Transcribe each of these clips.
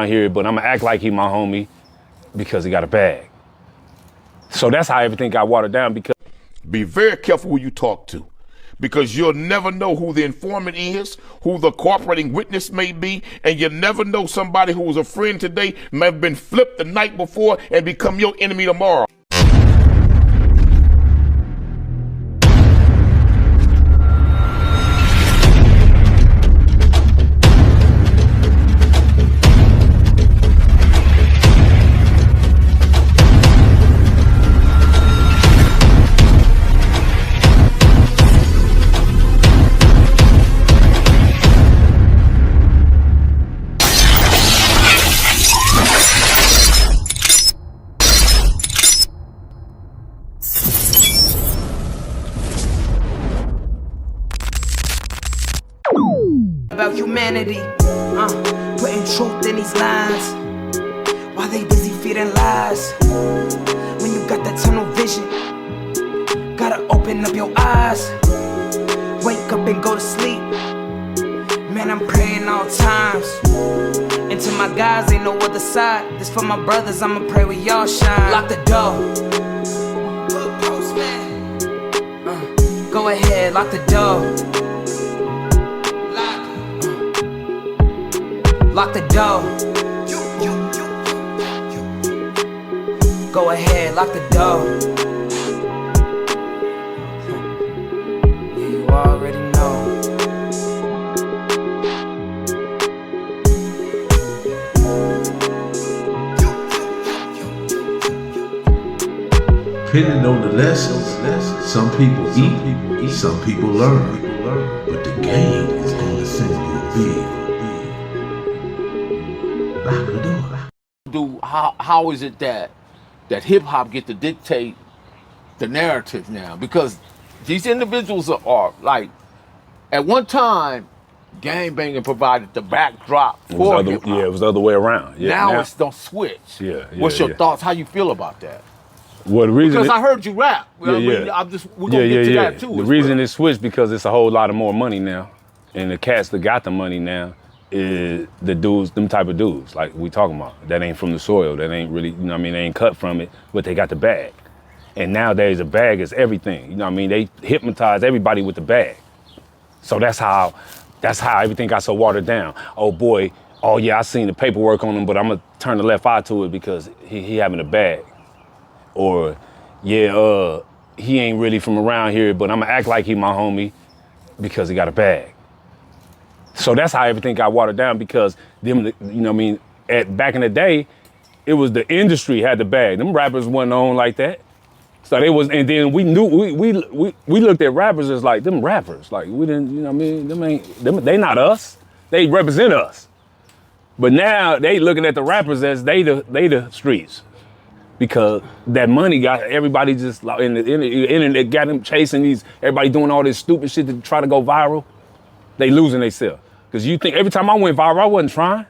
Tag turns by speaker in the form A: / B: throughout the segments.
A: here, but I'm gonna act like he my homie because he got a bag. So that's how everything got watered down. Because
B: be very careful who you talk to, because you'll never know who the informant is, who the cooperating witness may be, and you'll never know somebody who was a friend today may have been flipped the night before and become your enemy tomorrow.
C: About humanity, putting truth in these lines while they busy feeding lies. When you got that tunnel vision, gotta open up your eyes. Wake up and go to sleep. Man, I'm praying all times. And to my guys, ain't no other side. This for my brothers, I'ma pray we all shine. Lock the door. Go ahead, lock the door. Lock the door. Go ahead, lock the door. Yeah, you already know.
D: Depending on the lessons, some people eat, some people learn. But the game is gonna send you a bill.
E: How is it that hip hop get to dictate the narrative now? Because these individuals are like, at one time, gangbanging provided the backdrop for hip hop.
A: Yeah, it was the other way around. Yeah,
E: now it's don't switch.
A: Yeah.
E: What's your thoughts? How you feel about that?
A: Well, the reason
E: because I heard you rap. We're gonna get to that too.
A: The reason it switched because it's a whole lot of more money now, and the cats that got the money now is the dudes, them type of dudes like we talking about. That ain't from the soil. That ain't really, you know what I mean, they ain't cut from it, but they got the bag. And nowadays the bag is everything. You know what I mean? They hypnotize everybody with the bag. So that's how everything got so watered down. Oh boy, oh yeah, I seen the paperwork on him, but I'm gonna turn the left eye to it because he having a bag. Or yeah, he ain't really from around here, but I'm gonna act like he my homie because he got a bag. So that's how everything got watered down, because them, you know what I mean, back in the day, it was the industry had the bag. Them rappers wasn't on like that. So they was, and then we knew, we looked at rappers as like, them rappers. Like we didn't, you know what I mean, they not us. They represent us. But now they looking at the rappers as they the streets. Because that money got everybody just, in the internet got them chasing everybody doing all this stupid shit to try to go viral. They losing themselves. Because you think every time I went viral, I wasn't trying.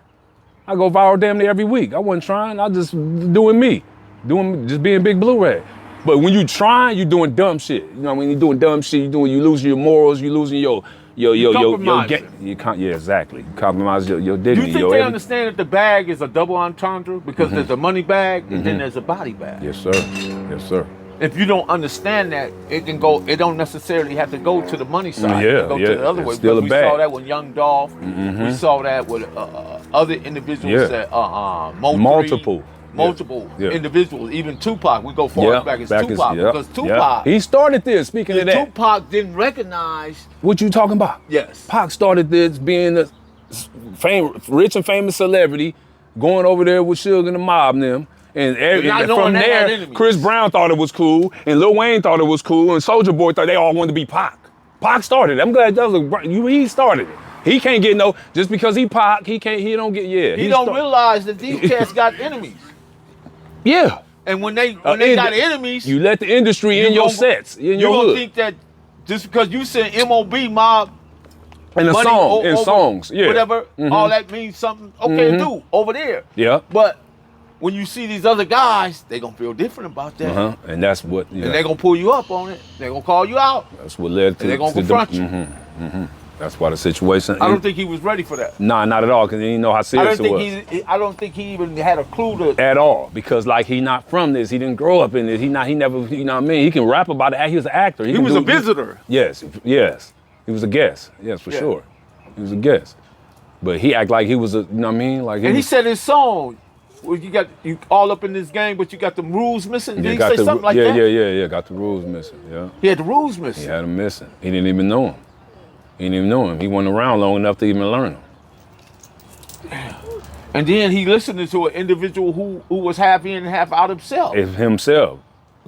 A: I go viral damn near every week. I wasn't trying, I just doing me. Just being Big Blue Ragg. But when you trying, you doing dumb shit. You know, when you doing dumb shit, you losing your morals, you losing your yeah, exactly. You compromise your dignity.
E: Do you think they understand that the bag is a double entendre? Because there's a money bag and then there's a body bag.
A: Yes, sir. Yes, sir.
E: If you don't understand that, it don't necessarily have to go to the money side.
A: Yeah,
E: it can go to the other way.
A: Still
E: we saw that with Young Dolph. We saw that with other individuals that multiple individuals, even Tupac. We go far back as Tupac because Tupac.
A: He started this. Speaking of that,
E: Tupac didn't recognize.
A: What you talking about?
E: Yes,
A: Pac started this being a rich and famous celebrity, going over there with Suge and the mob and them. And from there, Chris Brown thought it was cool, and Lil Wayne thought it was cool, and Soulja Boy thought they all wanted to be Pac. Pac started it. I'm glad he started it. He can't get just because he Pac, he don't get,
E: He don't realize that these cats got enemies.
A: Yeah.
E: And when they got enemies,
A: you let the industry in your sets, in your hood.
E: You don't think that just because you said MOB mob
A: in a song, in songs,
E: whatever, all that means something. Okay, do over there.
A: Yeah.
E: But when you see these other guys, they gonna feel different about that.
A: And that's what.
E: And they gonna pull you up on it. They gonna call you out.
A: That's what led to.
E: They gonna confront you.
A: That's why the situation.
E: I don't think he was ready for that.
A: Nah, not at all, because he didn't know how serious it was.
E: I don't think he even had a clue to.
A: At all, because like he not from this. He didn't grow up in this. He never, you know what I mean? He can rap about it. He was an actor.
E: He was a visitor.
A: Yes. He was a guest. Yes, for sure. He was a guest. But he act like he was a, you know what I mean? Like
E: he said his song. Well, you all up in this game, but you got the rules missing. Did he say something like that?
A: Yeah. Got the rules missing. Yeah.
E: He had the rules missing.
A: He had them missing. He didn't even know him. He wasn't around long enough to even learn them.
E: And then he listened to an individual who was half in and half out himself.
A: Himself.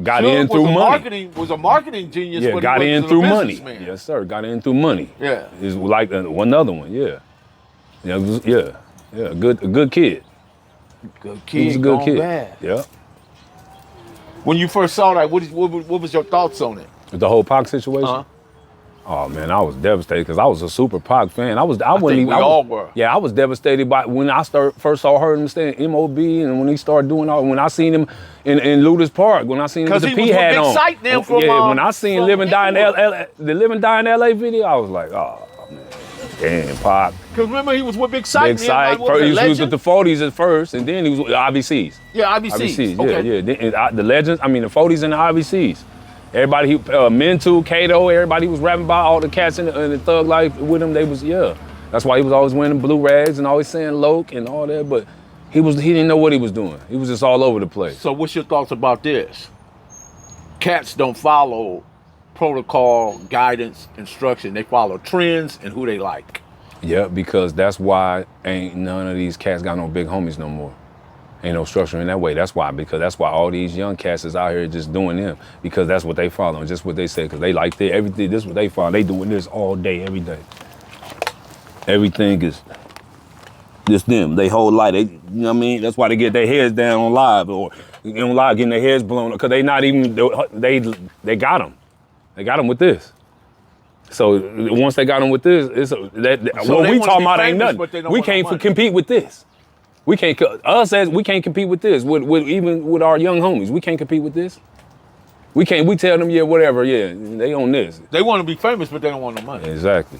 A: Got in through money.
E: Was a markeing genius.
A: Yeah, got in through money. Yes, sir. Got in through money.
E: Yeah.
A: It's like another one. Yeah. Yeah. A good kid.
E: Good kid.
A: He was a good kid.
E: Bad.
A: Yeah.
E: When you first saw that, what was your thoughts on it?
A: The whole Pac situation.
E: Uh-huh.
A: Oh man, I was devastated because I was a super Pac fan. I
E: all were.
A: Yeah, I was devastated by when I first heard him stay in MOB, and when he started doing when I seen him in Ludus Park, when I seen him with the P hat on. When I seen Live and Die in LA, the Live and Die in LA video, I was like, oh man, damn Pac.
E: Because remember he was with Big Sight.
A: Big Sight. He was with the 40s at first, and then he was with IBCs.
E: Yeah, IBCs.
A: Okay. Yeah. The Legends. I mean the 40s and the IBCs. Everybody, Mentu, Kato, everybody was rapping about all the cats in the thug life with him. They was, That's why he was always wearing blue rags and always saying Loke and all that. But he didn't know what he was doing. He was just all over the place.
E: So what's your thoughts about this? Cats don't follow protocol, guidance, instruction. They follow trends and who they like.
A: Yeah, because that's why ain't none of these cats got no big homies no more. Ain't no structure in that way. That's why all these young cats is out here just doing them, because that's what they follow, just what they say, because they like everything. This is what they follow. They doing this all day, every day. Everything is just them. They whole life. They, you know what I mean? That's why they get their heads down on live or on live getting their heads blown up, because they not even, they got them. They got them with this. So once they got them with this, what we talking about ain't nothing. We can't compete with this. We can't compete with this. Even with our young homies, we can't compete with this. We can't. We tell them, whatever, they on this.
E: They want to be famous, but they don't want no money.
A: Exactly.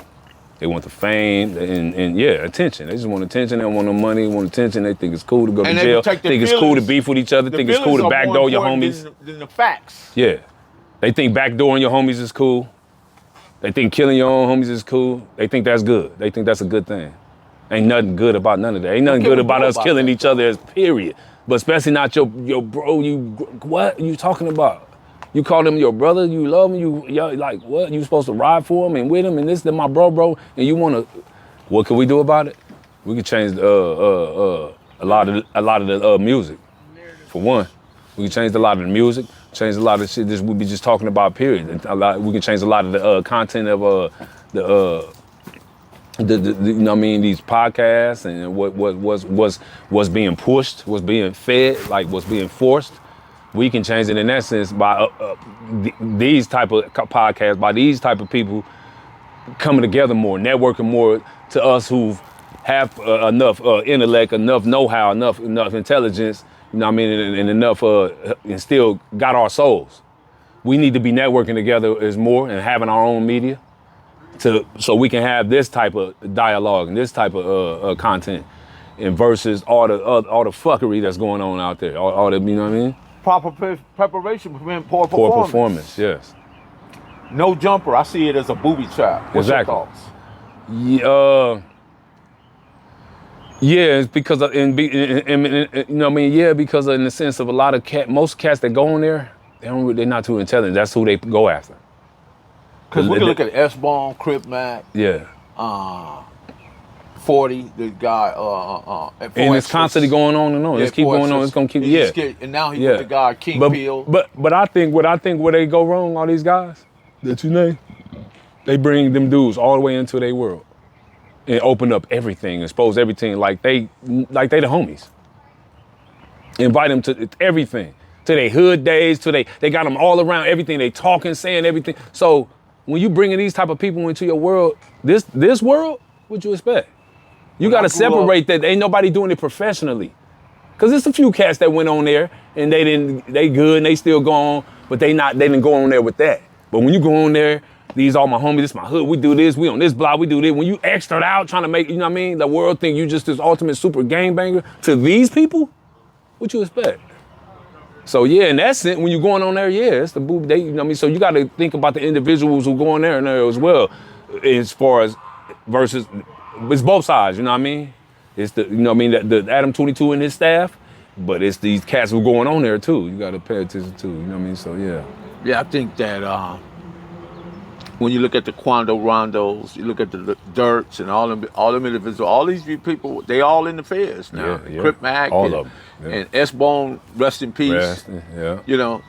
A: They want the fame and attention. They just want attention. They don't want no money. They want attention. They think it's cool to go to jail. Think it's cool to beef with each other. Think it's cool to backdoor your homies.
E: Than the facts.
A: Yeah. They think backdooring your homies is cool. They think killing your own homies is cool. They think that's good. They think that's a good thing. Ain't nothing good about none of that. Ain't nothing good about us killing each other as period. But especially not your bro. What you talking about? You call him your brother, you love him, you like what? You supposed to ride for him and with him and this, then my bro, and you wanna, what can we do about it? We can change a lot of the music. For one, we can change a lot of the music, change a lot of shit we be just talking about, period. We can change a lot of the content of you know what I mean, these podcasts and what's being pushed, what's being fed, like what's being forced. We can change it in that sense by these type of podcasts, by these type of people coming together more, networking more to us who have enough intellect, enough know-how, enough intelligence, you know what I mean, and enough and still got our souls. We need to be networking together as more and having our own media so we can have this type of dialogue and this type of content, and versus all the fuckery that's going on out there, all the, you know what I mean?
E: Proper preparation prevent poor performance.
A: Poor performance, yes.
E: No jumper. I see it as a booby trap. What's your thoughts?
A: It's because of, you know what I mean? Yeah, because in the sense of a lot of most cats that go on there, they're not too intelligent. That's who they go after.
E: Because we can look at S-Bomb, Crip Mac.
A: Yeah.
E: 40, the guy,
A: and it's constantly going on and on.
E: Yeah,
A: it's keep going on. It's gonna keep.
E: And now he with the guy King Peel.
A: But I think where they go wrong, all these guys that you name, they bring them dudes all the way into their world and open up everything, expose everything like they the homies. Invite them to everything, to their hood days, to they got them all around everything. They talking, saying everything. So when you bringing these type of people into your world, this world, what you expect? You got to separate that. Ain't nobody doing it professionally. Cause there's a few cats that went on there and they good and they still go on, but they didn't go on there with that. But when you go on there these all my homies, this my hood, we do this, we on this block, we do this. When you extra out trying to make, you know what I mean? The world think you just this ultimate super gangbanger to these people, what you expect? So yeah, in that sense, when you're going on there, yeah, it's the boob, you know what I mean? So you gotta think about the individuals who go in there and there as well, as far as versus, it's both sides, you know what I mean? It's the, you know what I mean, the Adam 22 and his staff, but it's these cats who going on there too. You gotta pay attention to, you know what I mean? So yeah.
E: Yeah, I think that when you look at the Quando Rondos, you look at the Dirts and all them individuals, all these people, they all in the feds now.
A: Yeah.
E: Crip Mac,
A: all of them. Yeah.
E: And S-Bone, rest in peace.
A: Yeah.
E: You know,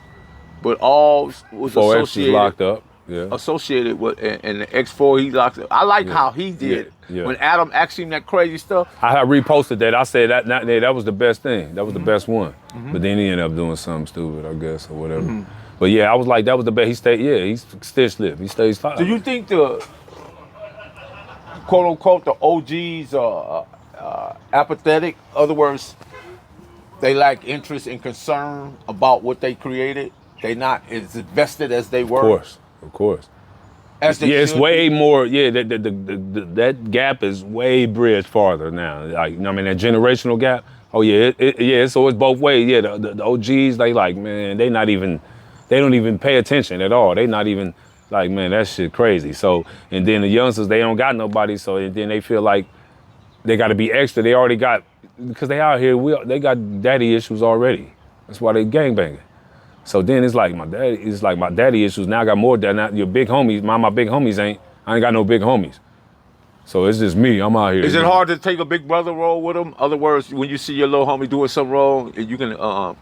E: but all was
A: 4X
E: associated.
A: was locked up. Yeah.
E: Associated with, and the X4 he locked up. I like how he did.
A: Yeah.
E: When Adam asked him that crazy stuff.
A: I had reposted that. I said that was the best thing. That was the best one. But then he ended up doing something stupid, I guess, or whatever. But yeah, I was like, that was the best. He stayed, he stitched lip. He stays tight.
E: Do you think the quote unquote the OGs are apathetic? In other words, they lack interest and concern about what they created. They not as invested as they were.
A: Of course.
E: As they
A: it's
E: should
A: way
E: be.
A: more. Yeah, that gap is way bridged farther now. Like, you know what I mean, that generational gap. Oh yeah, so it's both ways. Yeah, the OGs, they like, man, they don't even pay attention at all. They not even like, man, that shit crazy. So, and then the youngsters, they don't got nobody. So and then they feel like they got to be extra. They already got, because they out here, they got daddy issues already. That's why they gangbanging. So then it's like my daddy issues. Now I got more than that. Your big homies, my big homies I ain't got no big homies. So it's just me, I'm out here.
E: Is it hard to take a big brother role with them? Other words, when you see your little homie doing something wrong, you can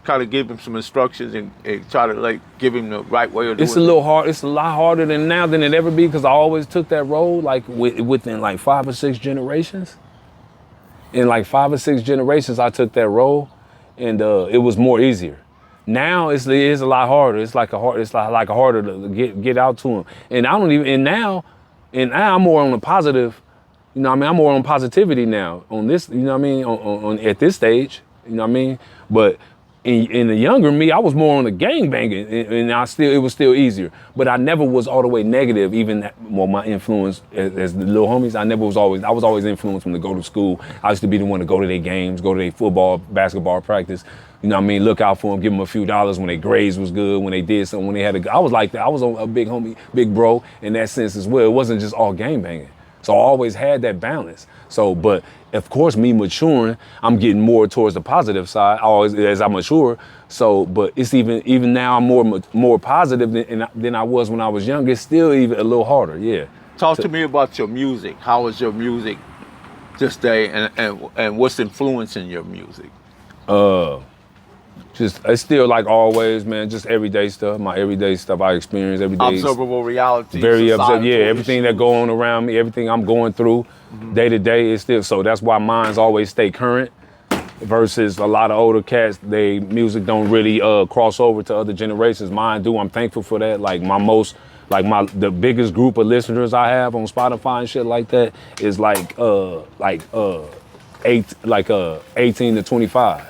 E: kind of give him some instructions and try to like give him the right way of doing it?
A: It's a little hard. It's a lot harder than now than it ever be, because I always took that role like within like 5 or 6 generations. In like 5 or 6 generations, I took that role, and it was more easier. Now it is a lot harder. It's like harder to get out to him. And I don't even. And now I'm more on the positive. You know what I mean? I'm more on positivity now on this, you know what I mean, on at this stage, you know what I mean? But in the younger me, I was more on the gangbanging, and it was still easier. But I never was all the way negative, even my influence as the little homies, I was always influenced from to go to school. I used to be the one to go to their games, go to their football, basketball practice. You know what I mean? Look out for them, give them a few dollars when their grades was good, when they did something, when they had I was like that. I was a big homie, big bro in that sense as well. It wasn't just all gangbanging. So I always had that balance. So, but of course, me maturing, I'm getting more towards the positive side always as I mature. So, but it's even now I'm more positive than I was when I was younger. It's still even a little harder, yeah.
E: Talk to me about your music. How is your music this day, and what's influencing your music?
A: It's still like always, man, just everyday stuff, my everyday stuff I experience every day.
E: Observable reality.
A: Very observable, yeah, everything that go on around me, everything I'm going through day to day is still, so that's why mine's always stay current versus a lot of older cats, they music don't really cross over to other generations. Mine do, I'm thankful for that. Like the biggest group of listeners I have on Spotify and shit like that is 18 to 25.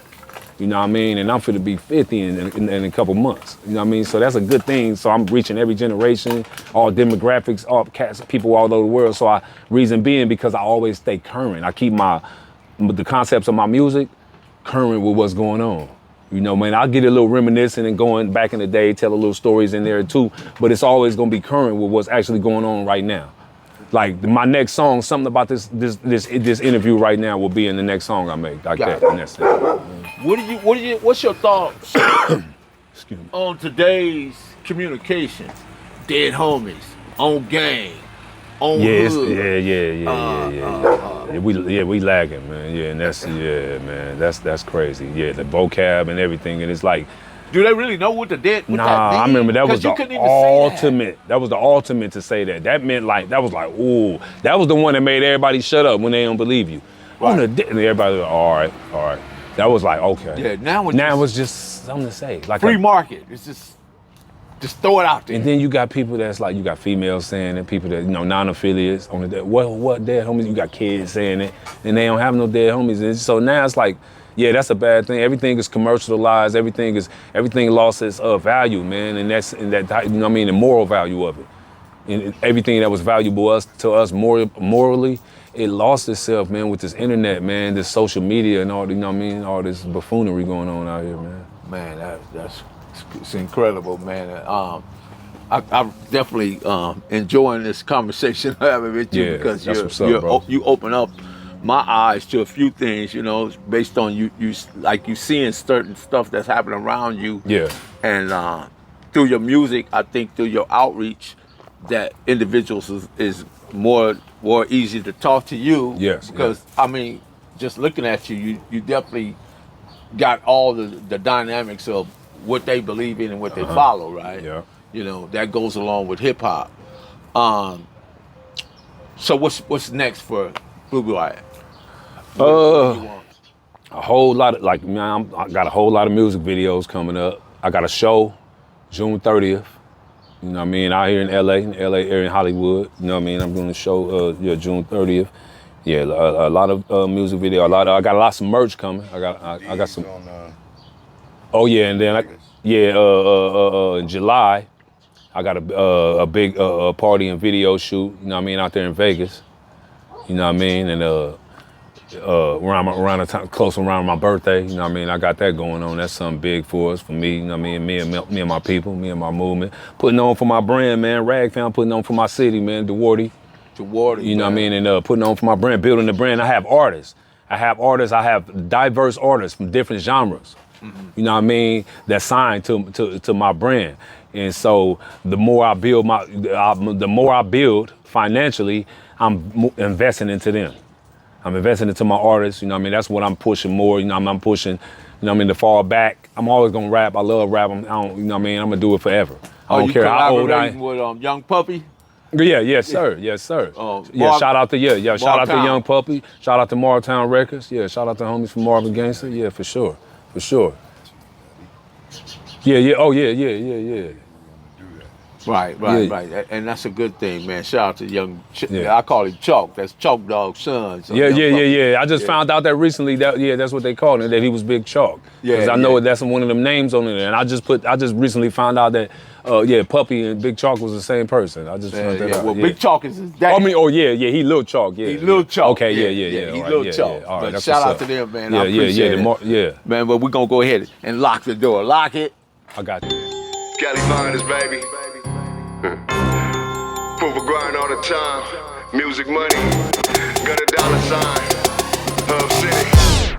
A: You know what I mean? And I'm finna be 50 in a couple months. You know what I mean? So that's a good thing. So I'm reaching every generation, all demographics, all cats, people all over the world. So reason being, because I always stay current. I keep the concepts of my music current with what's going on. You know, man, I'll get a little reminiscent and going back in the day, tell a little stories in there too, but it's always gonna be current with what's actually going on right now. Like my next song, something about this interview right now will be in the next song I make, like that. And that's it.
E: What's your thoughts on today's communication? Dead homies, on gang, on hood.
A: We lagging, man. Yeah, and that's crazy. Yeah, the vocab and everything, and it's like.
E: Do they really know what the dead? What that
A: I remember that was the
E: ultimate.
A: That was the ultimate to say that. That meant that was like, ooh, that was the one that made everybody shut up when they don't believe you. Right. And everybody was like, all right. That was like, okay.
E: Yeah,
A: now it's just something to say. Like
E: free market. It's just throw it out there.
A: And then you got people that's like, you got females saying it, people that, non-affiliates on the dead. What dead homies? You got kids saying it, and they don't have no dead homies. And so now it's like, yeah, that's a bad thing. Everything is commercialized. Everything lost its value, man, and that you know what I mean, the moral value of it. and everything that was valuable to us morally, it lost itself, man, with this internet, man, this social media and all, you know what I mean, all this buffoonery going on out here, man.
E: Man, it's incredible, man. I'm definitely enjoying this conversation I'm having with you,
A: Yeah,
E: because
A: that's what's up, bro.
E: you open up my eyes to a few things, you know, based on you like you seeing certain stuff that's happening around you.
A: Yeah.
E: And through your music, I think through your outreach, that individuals is more easy to talk to you.
A: Yes.
E: Because I mean, just looking at you definitely got all the dynamics of what they believe in and what they follow, right?
A: Yeah.
E: You know, that goes along with hip hop. So what's next for Blue Wire? What do you want?
A: A whole lot of, like, man, I got a whole lot of music videos coming up. I got a show June 30th. You know what I mean? Out here in LA area in Hollywood. You know what I mean? I'm doing a show June 30th. Yeah, a lot of music video. I got lots of merch coming. I got some. Oh yeah, and then in July, I got a big party and video shoot. You know what I mean? Out there in Vegas. You know what I mean? And around the time, close around my birthday. You know what I mean? I got that going on. That's something big for us, for me. You know what I mean? Me and my people, me and my movement, putting on for my brand, man. Ragg fam, putting on for my city, man. DeWardy. You know what I mean? And putting on for my brand, building the brand. I have artists. I have diverse artists from different genres. Mm-hmm. You know what I mean? That signed to my brand. And so the more I build financially, I'm investing into them. I'm investing into my artists. You know what I mean? That's what I'm pushing more. You know what I mean? I'm pushing, you know what I mean, to fall back. I'm always gonna rap. I love rap. You know what I mean? I'm gonna do it forever. I don't care how old I am.
E: With Young Puppy?
A: Yeah, yes, sir. Yes, sir. Shout out to Young Puppy. Shout out to Martown Records. Yeah, shout out to homies from Marvin Gangster. Yeah, for sure. Yeah. Oh, yeah.
E: Right. And that's a good thing, man. Shout out to Young, I call him Chalk. That's Chalk Dog's son. So
A: yeah. I just found out that recently that's what they called him, that he was Big Chalk. Because I know that's one of them names on it. And I just recently found out that Puppy and Big Chalk was the same person. I just found that out.
E: Well, Big Chalk is his dad.
A: He Lil Chalk. Yeah,
E: he Lil Chalk.
A: Okay, yeah.
E: He Lil Chalk.
A: All right,
E: but shout out to them, man. I appreciate it. Man, but we're gonna go ahead and lock the door. Lock it.
A: I got you.
F: Cali finest, baby. Proof of grind all the time. Music money. Got a dollar sign. Hub City.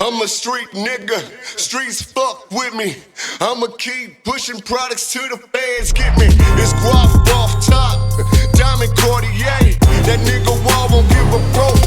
F: I'm a street nigga. Streets fuck with me. I'ma keep pushing products to the feds get me. It's guap off top. Diamond Cartier. That nigga Wall won't give a broke.